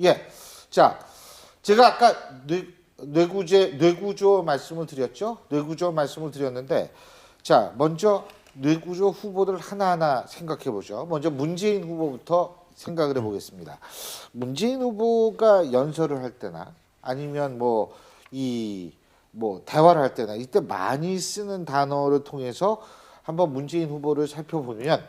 예. 자, 제가 아까 뇌구조 말씀을 드렸죠? 뇌구조 말씀을 드렸는데, 자, 먼저 뇌구조 후보들 하나하나 생각해 보죠. 먼저 문재인 후보부터 생각을 해 보겠습니다. 문재인 후보가 연설을 할 때나 아니면 대화를 할 때나 이때 많이 쓰는 단어를 통해서 한번 문재인 후보를 살펴보면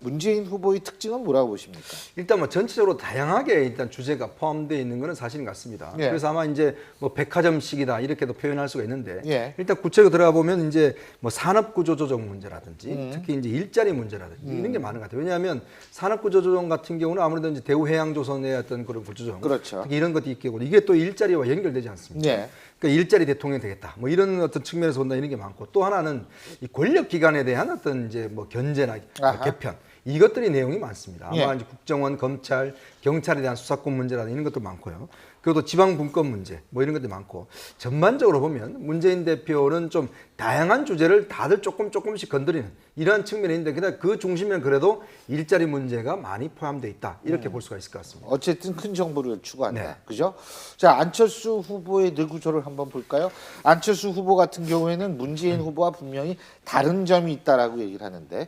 문재인 후보의 특징은 뭐라고 보십니까? 일단 뭐 전체적으로 다양하게 일단 주제가 포함되어 있는 것은 사실인 것 같습니다. 예. 그래서 아마 이제 뭐 백화점식이다 이렇게도 표현할 수가 있는데 예. 일단 구체적으로 들어가 보면 이제 뭐 산업구조조정 문제라든지 특히 이제 일자리 문제라든지 이런 게 많은 것 같아요. 왜냐하면 산업구조조정 같은 경우는 아무래도 이제 대우해양조선의 어떤 그런 구조조정, 그렇죠. 특히 이런 것도 있겠고 이게 또 일자리와 연결되지 않습니까? 예. 그러니까 일자리 대통령이 되겠다. 뭐 이런 어떤 측면에서 본다 이런 게 많고 또 하나는 이 권력 기관에 대한 어떤 이제 뭐 견제나 아하. 개편 이것들이 내용이 많습니다. 아마 예. 이제 국정원, 검찰, 경찰에 대한 수사권 문제라든지 이런 것도 많고요. 그리고 또 지방 분권 문제 뭐 이런 것도 많고 전반적으로 보면 문재인 대표는 좀 다양한 주제를 다들 조금씩 건드리는 이러한 측면이 있는데 그다음 그 중심에는 그래도 일자리 문제가 많이 포함되어 있다 이렇게 볼 수가 있을 것 같습니다. 어쨌든 큰 정보를 추구한다. 네. 그죠? 자, 안철수 후보의 뇌구조를 한번 볼까요? 안철수 후보 같은 경우에는 문재인 후보와 분명히 다른 점이 있다라고 얘기를 하는데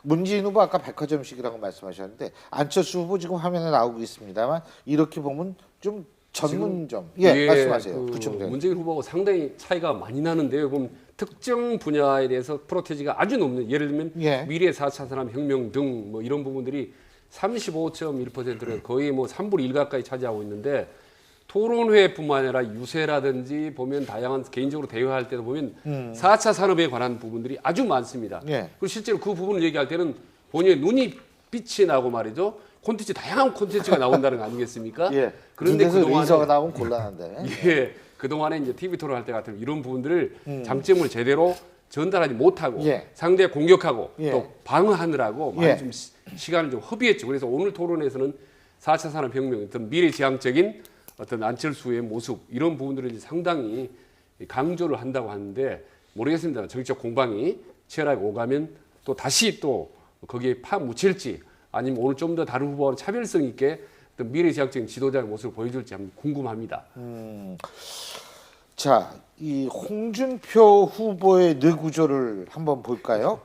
문재인 후보 아까 백화점식이라고 말씀하셨는데 안철수 후보 지금 화면에 나오고 있습니다만 이렇게 보면 좀 전문점. 말씀하세요. 부총장. 문재인 후보하고 상당히 차이가 많이 나는데요. 그럼 특정 분야에 대해서 프로테지가 아주 높는 예를 들면 예. 미래 4차 산업혁명 등 뭐 이런 부분들이 35.1%를 거의 뭐 3분의 1 가까이 차지하고 있는데 토론회뿐만 아니라 유세라든지 보면 다양한 개인적으로 대화할 때도 보면 4차 산업에 관한 부분들이 아주 많습니다. 예. 그리고 실제로 그 부분을 얘기할 때는 본인의 눈이 빛이 나고 말이죠. 콘텐츠 다양한 콘텐츠가 나온다는 거 아니겠습니까? 예. 그런데 눈에서 그동안에 의사가 나오면 곤란한데. 예, 그동안에 이제 TV 토론할 때 같은 이런 부분들을 장점을 제대로 전달하지 못하고 예. 상대 공격하고 예. 또 방어하느라고 많이 예. 좀 시간을 좀 허비했죠. 그래서 오늘 토론에서는 4차 산업혁명, 어떤 미래지향적인 어떤 안철수의 모습 이런 부분들을 이제 상당히 강조를 한다고 하는데 모르겠습니다. 정치적 공방이 치열하게 오가면 또 다시 또 거기에 파묻힐지 아니면 오늘 좀 더 다른 후보와는 차별성 있게 어떤 미래지향적인 지도자의 모습을 보여줄지 한번 궁금합니다. 자, 이 홍준표 후보의 뇌구조를 한번 볼까요?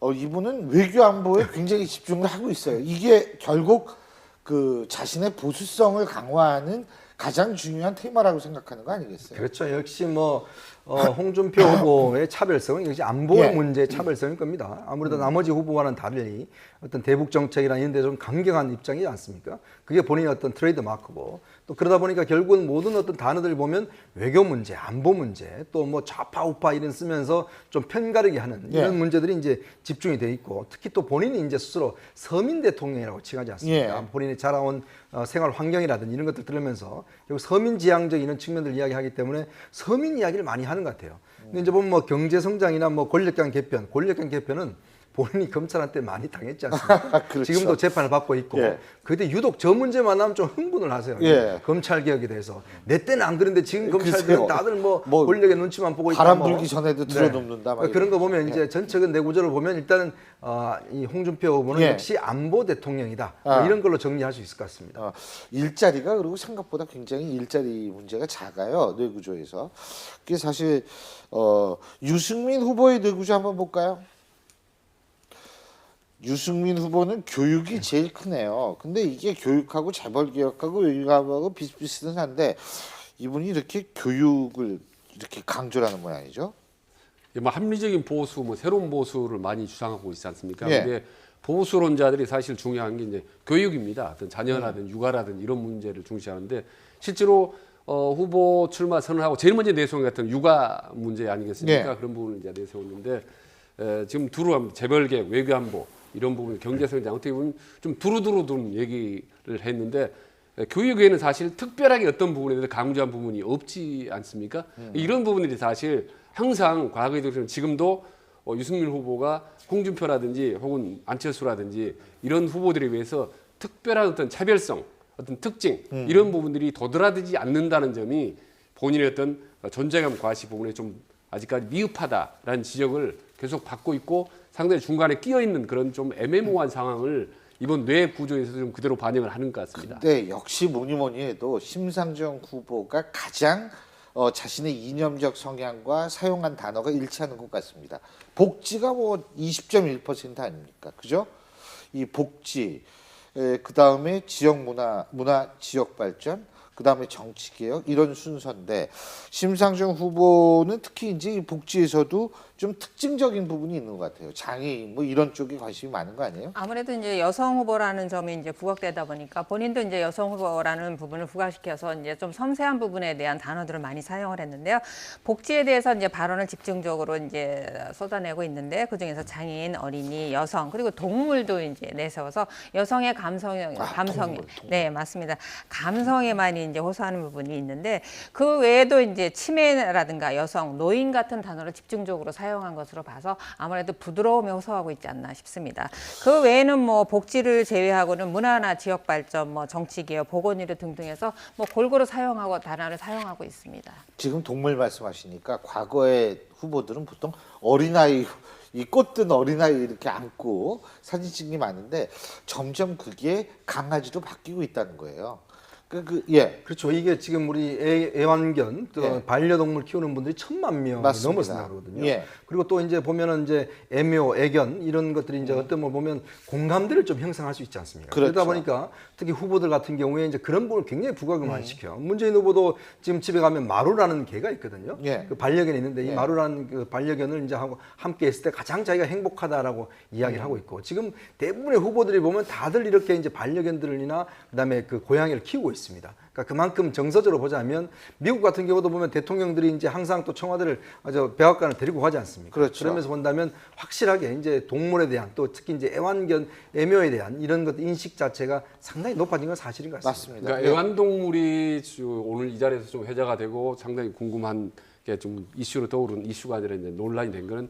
이분은 외교 안보에 굉장히 집중을 하고 있어요. 이게 결국 그 자신의 보수성을 강화하는 가장 중요한 테마라고 생각하는 거 아니겠어요? 그렇죠. 역시 뭐 홍준표 후보의 차별성은 역시 안보 예. 문제의 차별성일 겁니다. 아무래도 나머지 후보와는 달리 어떤 대북 정책이나 이런 데 좀 강경한 입장이지 않습니까? 그게 본인의 어떤 트레이드 마크고 또 그러다 보니까 결국은 모든 어떤 단어들 보면 외교 문제, 안보 문제, 또 뭐 좌파 우파 이런 쓰면서 좀 편가르게 하는 이런 예. 문제들이 이제 집중이 돼 있고 특히 또 본인이 이제 스스로 서민 대통령이라고 칭하지 않습니까? 예. 본인이 자라온 생활 환경이라든지 이런 것들 들으면서 결국 서민 지향적 이런 측면들 이야기하기 때문에 서민 이야기를 많이 하는 것 같아요. 근데 이제 보면 뭐 경제 성장이나 뭐 권력형 개편은 본인이 검찰한테 많이 당했지 않습니까? 그렇죠. 지금도 재판을 받고 있고 예. 그때 유독 저 문제만 하면 좀 흥분을 하세요. 예. 검찰 개혁에 대해서 내 때는 안 그런데 지금 검찰 글쎄요. 개혁 다들 뭐 뭐 권력의 눈치만 보고 있다. 바람 뭐. 불기 전에도 들어눕는다. 막 그런 거 보면 이제 전체적인 내구조를 보면 일단은 이 홍준표 후보는 예. 역시 안보 대통령이다. 아. 뭐 이런 걸로 정리할 수 있을 것 같습니다. 일자리가 그리고 생각보다 굉장히 일자리 문제가 작아요. 뇌구조에서. 그게 사실 유승민 후보의 뇌구조 한번 볼까요? 유승민 후보는 교육이 제일 크네요. 근데 이게 교육하고 재벌개혁하고 외교하고 비슷비슷한데 이분이 이렇게 교육을 이렇게 강조를 하는 모양이죠. 뭐 합리적인 보수, 뭐 새로운 보수를 많이 주장하고 있지 않습니까? 예. 근데 보수론자들이 사실 중요한 게 이제 교육입니다. 어떤 자녀라든 육아라든 이런 문제를 중시하는데 실제로 후보 출마 선언하고 제일 먼저 내세운 게 같은 육아 문제 아니겠습니까? 예. 그런 부분을 이제 내세웠는데 지금 두루 재벌개혁, 외교안보 이런 부분, 경제성장 어떻게 보면 좀 두루두루 좀 얘기를 했는데 교육에는 사실 특별하게 어떤 부분에 대해서 강조한 부분이 없지 않습니까? 이런 부분들이 사실 항상 과거에도 그렇지만 지금도 유승민 후보가 홍준표라든지 혹은 안철수라든지 이런 후보들에 비해서 특별한 어떤 차별성, 어떤 특징 이런 부분들이 도드라지지 않는다는 점이 본인의 어떤 존재감 과시 부분에 좀 아직까지 미흡하다라는 지적을 계속 받고 있고 상당히 중간에 끼어 있는 그런 좀 애매모호한 상황을 이번 뇌 구조에서 좀 그대로 반영을 하는 것 같습니다. 근데 역시 뭐니 해도 심상정 후보가 가장 자신의 이념적 성향과 사용한 단어가 일치하는 것 같습니다. 복지가 뭐 20.1% 아닙니까? 그죠? 이 복지, 그 다음에 지역 문화 지역 발전, 그 다음에 정치 개혁 이런 순서인데 심상정 후보는 특히 이제 이 복지에서도 좀 특징적인 부분이 있는 것 같아요. 장애인 뭐 이런 쪽에 관심이 많은 거 아니에요? 아무래도 이제 여성 후보라는 점이 이제 부각되다 보니까 본인도 이제 여성 후보라는 부분을 부각시켜서 이제 좀 섬세한 부분에 대한 단어들을 많이 사용을 했는데요. 복지에 대해서 이제 발언을 집중적으로 이제 쏟아내고 있는데 그 중에서 장애인, 어린이, 여성 그리고 동물도 이제 내세워서 여성의 감성, 동물. 네 맞습니다. 감성에 많이 이제 호소하는 부분이 있는데 그 외에도 이제 치매라든가 여성, 노인 같은 단어를 집중적으로 사용한 것으로 봐서 아무래도 부드러움에 호소하고 있지 않나 싶습니다. 그 외에는 뭐 복지를 제외하고는 문화나 지역 발전, 뭐 정치 개혁, 보건의료 등등해서 뭐 골고루 사용하고 단어를 사용하고 있습니다. 지금 동물 말씀하시니까 과거의 후보들은 보통 어린아이 이 꽃든 어린아이 이렇게 안고 사진 찍기 많은데 점점 그게 강아지로 바뀌고 있다는 거예요. 예. 그렇죠. 이게 지금 우리 애완견, 또 예. 반려동물 키우는 분들이 1,000만 명이 맞습니다. 넘어서 나거든요. 예. 그리고 또 이제 보면은 이제 애묘, 애견 이런 것들이 이제 어떤 걸 보면 공감대를 좀 형성할 수 있지 않습니까? 그렇죠. 그러다 보니까 특히 후보들 같은 경우에 이제 그런 부분을 굉장히 부각을 많이 시켜요. 문재인 후보도 지금 집에 가면 마루라는 개가 있거든요. 예. 그 반려견이 있는데 이 예. 마루라는 그 반려견을 이제 하고 함께 있을 때 가장 자기가 행복하다라고 이야기를 하고 있고 지금 대부분의 후보들이 보면 다들 이렇게 이제 반려견들이나 그다음에 그 고양이를 키우고 있습니다. 그러니까 그만큼 정서적으로 보자면 미국 같은 경우도 보면 대통령들이 이제 항상 또 청와대를 백악관을 데리고 가지 않습니까? 그렇죠. 그러면서 본다면 확실하게 이제 동물에 대한 또 특히 이제 애완견, 애묘에 대한 이런 것 인식 자체가 상당히 높아진 건 사실인 것 같습니다. 맞습니다. 그러니까 애완동물이 오늘 이 자리에서 좀 회자가 되고 상당히 궁금한 게 좀 이슈로 떠오른 이슈가 아니라 이제 논란이 된 거는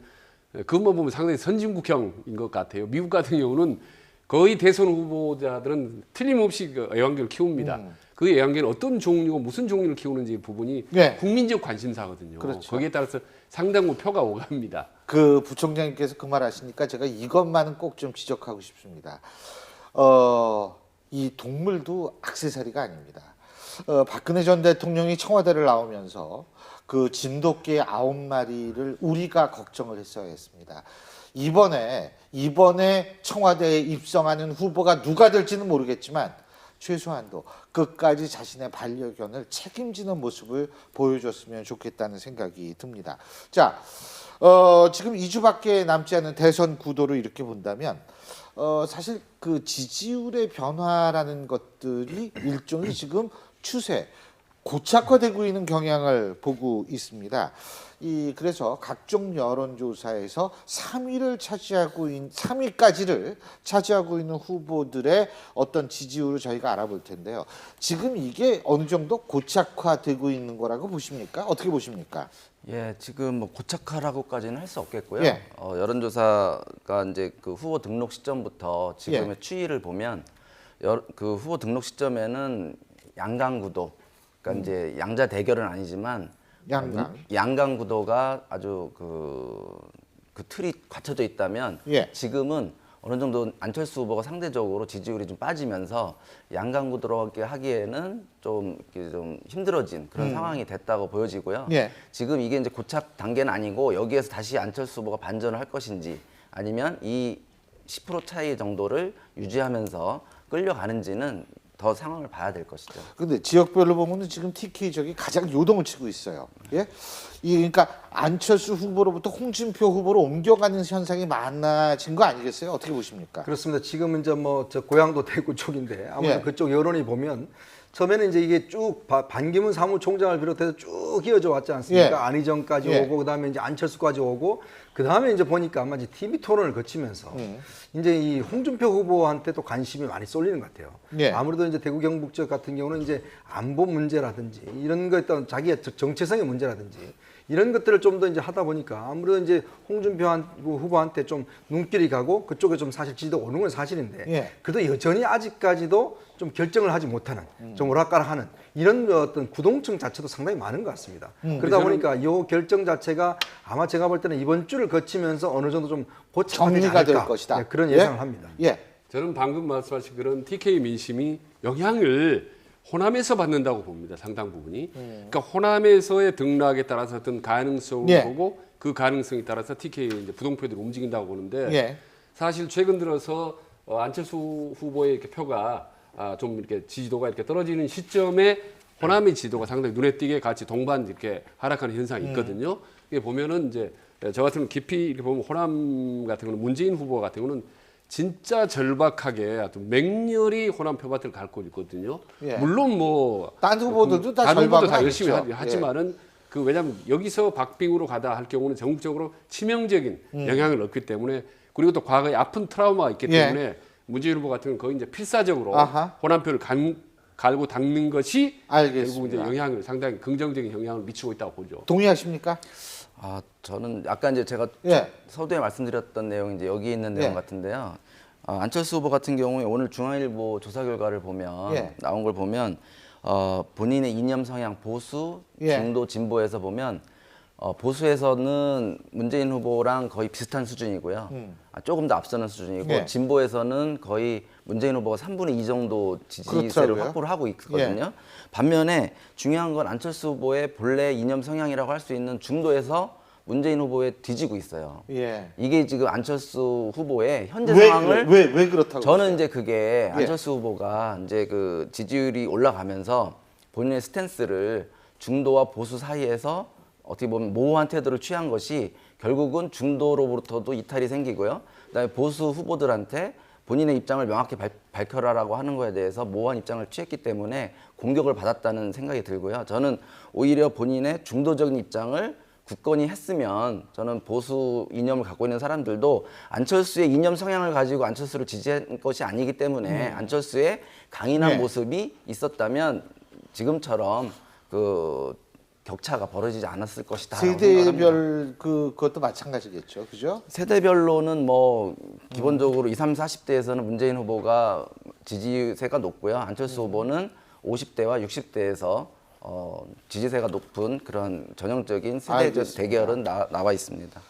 그것만 보면 상당히 선진국형인 것 같아요. 미국 같은 경우는 거의 대선 후보자들은 틀림없이 그 애완견을 키웁니다. 그 애완견은 어떤 종류고 무슨 종류를 키우는지 부분이 네. 국민적 관심사거든요. 그렇죠. 거기에 따라서 상당 표가 오갑니다. 그 부총장님께서 그 말 하시니까 제가 이것만은 꼭 좀 지적하고 싶습니다. 이 동물도 액세서리가 아닙니다. 박근혜 전 대통령이 청와대를 나오면서 그 진돗개 9마리를 우리가 걱정을 했어야 했습니다. 이번에 청와대에 입성하는 후보가 누가 될지는 모르겠지만 최소한도 끝까지 자신의 반려견을 책임지는 모습을 보여줬으면 좋겠다는 생각이 듭니다. 자, 지금 2주밖에 남지 않은 대선 구도를 이렇게 본다면 사실 그 지지율의 변화라는 것들이 일종의 지금 추세, 고착화되고 있는 경향을 보고 있습니다. 그래서 각종 여론조사에서 3위까지를 차지하고 있는 후보들의 어떤 지지율을 저희가 알아볼 텐데요. 지금 이게 어느 정도 고착화되고 있는 거라고 보십니까? 어떻게 보십니까? 예, 지금 뭐 고착화라고까지는 할 수 없겠고요. 예. 여론조사가 이제 그 후보 등록 시점부터 지금의 예. 추이를 보면 그 후보 등록 시점에는 양강구도, 그러니까 이제 양자 대결은 아니지만 양강 구도가 아주 그 틀이 갖춰져 있다면 예. 지금은 어느 정도 안철수 후보가 상대적으로 지지율이 좀 빠지면서 양강 구도로 하기에는 좀 힘들어진 그런 상황이 됐다고 보여지고요. 예. 지금 이게 이제 고착 단계는 아니고 여기에서 다시 안철수 후보가 반전을 할 것인지 아니면 이 10% 차이 정도를 유지하면서 끌려가는지는 더 상황을 봐야 될 것이죠. 근데 지역별로 보면은 지금 TK 적이 가장 요동을 치고 있어요. 예? 그러니까 안철수 후보로부터 홍준표 후보로 옮겨가는 현상이 많아진 거 아니겠어요? 어떻게 보십니까? 그렇습니다. 지금 이제 뭐 저 고향도 대구 쪽인데 아무래도 예. 그쪽 여론이 보면 처음에는 이제 이게 쭉 반기문 사무총장을 비롯해서 쭉 이어져 왔지 않습니까? 예. 안희정까지 예. 오고 그다음에 이제 안철수까지 오고 그다음에 이제 보니까 아마 이제 TV 토론을 거치면서 이제 이 홍준표 후보한테 또 관심이 많이 쏠리는 것 같아요. 예. 아무래도 이제 대구 경북 지역 같은 경우는 이제 안보 문제라든지 이런 거 어떤 자기의 정체성의 문제라든지 이런 것들을 좀 더 이제 하다 보니까 아무래도 이제 홍준표 후보한테 좀 눈길이 가고 그쪽에 좀 사실 지지도가 오는 건 사실인데 예. 그래도 여전히 아직까지도 좀 결정을 하지 못하는 좀 오락가락하는 이런 어떤 구동층 자체도 상당히 많은 것 같습니다. 그러다 보니까 이 결정 자체가 아마 제가 볼 때는 이번 주를 거치면서 어느 정도 좀 고착화되지 정리가 될 않을까 것이다. 네, 그런 예? 예상을 합니다. 예. 저는 방금 말씀하신 그런 TK 민심이 영향을 호남에서 받는다고 봅니다. 상당 부분이. 그러니까 호남에서의 등락에 따라서 어떤 가능성을 예. 보고 그 가능성에 따라서 TK 이제 부동표들이 움직인다고 보는데 예. 사실 최근 들어서 안철수 후보의 이렇게 표가 좀 이렇게 지지도가 이렇게 떨어지는 시점에 호남의 지지도가 상당히 눈에 띄게 같이 동반 이렇게 하락하는 현상이 있거든요. 이게 보면은 이제 저 같은 깊이 이렇게 보면 호남 같은 경우는 문재인 후보 같은 경우는 진짜 절박하게 아주 맹렬히 호남 표밭을 갉고 있거든요. 예. 물론 뭐 딴 후보들도 다 다른 후보도 절박은 다 열심히 하겠죠. 하지만은 그 왜냐하면 여기서 박빙으로 가다 할 경우는 전국적으로 치명적인 영향을 얻기 때문에 그리고 또 과거에 아픈 트라우마가 있기 예. 때문에 문재인 후보 같은 경우는 거의 이제 필사적으로 아하. 호남표를 갈고 닦는 것이 알겠습니다. 결국 이제 영향을 상당히 긍정적인 영향을 미치고 있다고 보죠. 동의하십니까? 저는 아까 이제 제가 예. 서두에 말씀드렸던 내용이 이제 여기 있는 내용 예. 같은데요. 안철수 후보 같은 경우에 오늘 중앙일보 조사 결과를 보면 예. 나온 걸 보면 본인의 이념 성향 보수, 예. 중도, 진보에서 보면 보수에서는 문재인 후보랑 거의 비슷한 수준이고요. 조금 더 앞서는 수준이고 예. 진보에서는 거의 문재인 후보가 3분의 2 정도 지지세를 그렇더라고요. 확보를 하고 있거든요. 반면에 중요한 건 안철수 후보의 본래 이념 성향이라고 할 수 있는 중도에서 문재인 후보에 뒤지고 있어요. 예. 이게 지금 안철수 후보의 현재 왜, 상황을 왜 그렇다고? 저는 이제 그게 예. 안철수 후보가 이제 그 지지율이 올라가면서 본인의 스탠스를 중도와 보수 사이에서 어떻게 보면 모호한 태도를 취한 것이 결국은 중도로부터도 이탈이 생기고요. 그다음에 보수 후보들한테 본인의 입장을 명확히 밝혀라라고 하는 거에 대해서 모호한 입장을 취했기 때문에 공격을 받았다는 생각이 들고요. 저는 오히려 본인의 중도적인 입장을 굳건히 했으면 저는 보수 이념을 갖고 있는 사람들도 안철수의 이념 성향을 가지고 안철수를 지지한 것이 아니기 때문에 안철수의 강인한 네. 모습이 있었다면 지금처럼 그 격차가 벌어지지 않았을 것이다. 세대별 그것도 마찬가지겠죠. 그죠? 세대별로는 뭐 기본적으로 20, 30, 40대에서는 문재인 후보가 지지세가 높고요. 안철수 후보는 50대와 60대에서 지지세가 높은 그런 전형적인 세대적 알겠습니다. 대결은 나와 있습니다.